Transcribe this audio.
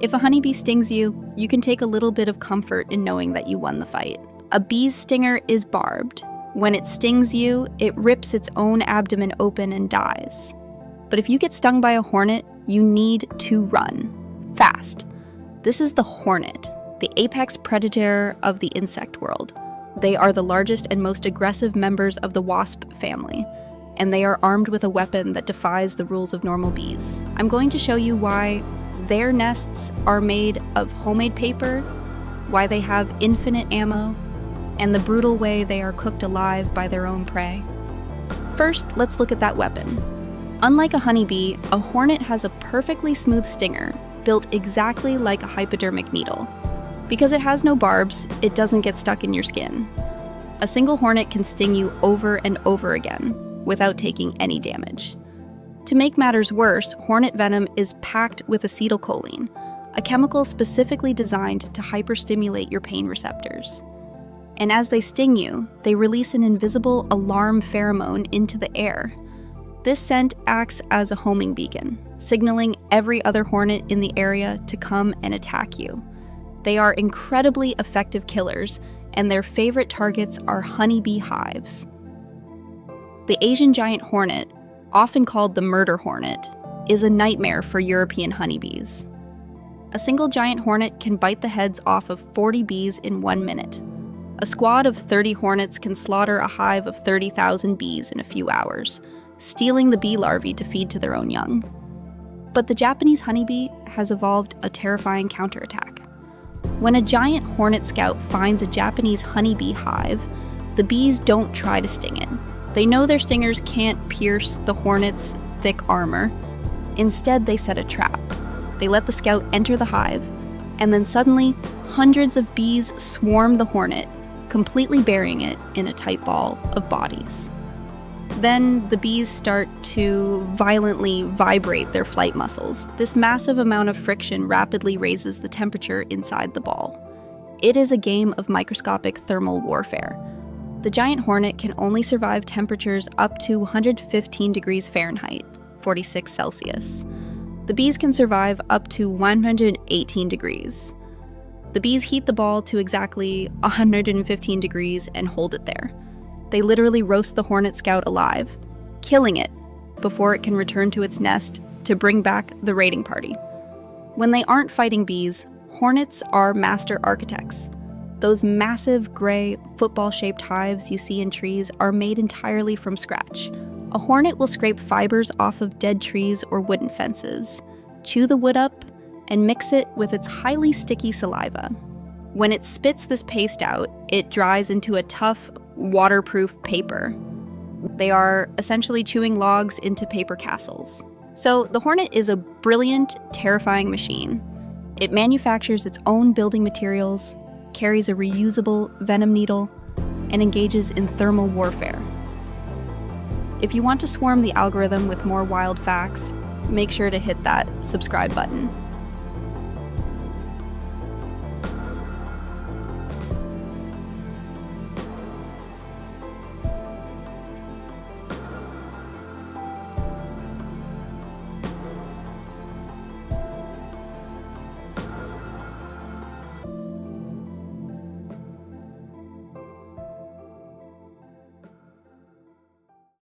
If a honeybee stings you, you can take a little bit of comfort in knowing that you won the fight. A bee's stinger is barbed. When it stings you, it rips its own abdomen open and dies. But if you get stung by a hornet, you need to run. Fast. This is the hornet, the apex predator of the insect world. They are the largest and most aggressive members of the wasp family, and they are armed with a weapon that defies the rules of normal bees. I'm going to show you why their nests are made of homemade paper, why they have infinite ammo, and the brutal way they are cooked alive by their own prey. First, let's look at that weapon. Unlike a honeybee, a hornet has a perfectly smooth stinger, built exactly like a hypodermic needle. Because it has no barbs, it doesn't get stuck in your skin. A single hornet can sting you over and over again, without taking any damage. To make matters worse, hornet venom is packed with acetylcholine, a chemical specifically designed to hyperstimulate your pain receptors. And as they sting you, they release an invisible alarm pheromone into the air. This scent acts as a homing beacon, signaling every other hornet in the area to come and attack you. They are incredibly effective killers, and their favorite targets are honeybee hives. The Asian Giant Hornet, often called the murder hornet, is a nightmare for European honeybees. A single giant hornet can bite the heads off of 40 bees in 1 minute. A squad of 30 hornets can slaughter a hive of 30,000 bees in a few hours, stealing the bee larvae to feed to their own young. But the Japanese honeybee has evolved a terrifying counterattack. When a giant hornet scout finds a Japanese honeybee hive, the bees don't try to sting it. They know their stingers can't pierce the hornet's thick armor. Instead, they set a trap. They let the scout enter the hive, and then suddenly, hundreds of bees swarm the hornet, completely burying it in a tight ball of bodies. Then the bees start to violently vibrate their flight muscles. This massive amount of friction rapidly raises the temperature inside the ball. It is a game of microscopic thermal warfare. The giant hornet can only survive temperatures up to 115 degrees Fahrenheit, 46 Celsius. The bees can survive up to 118 degrees. The bees heat the ball to exactly 115 degrees and hold it there. They literally roast the hornet scout alive, killing it before it can return to its nest to bring back the raiding party. When they aren't fighting bees, hornets are master architects. Those massive gray, football-shaped hives you see in trees are made entirely from scratch. A hornet will scrape fibers off of dead trees or wooden fences, chew the wood up, and mix it with its highly sticky saliva. When it spits this paste out, it dries into a tough, waterproof paper. They are essentially chewing logs into paper castles. So the hornet is a brilliant, terrifying machine. It manufactures its own building materials, carries a reusable venom needle, and engages in thermal warfare. If you want to swarm the algorithm with more wild facts, make sure to hit that subscribe button.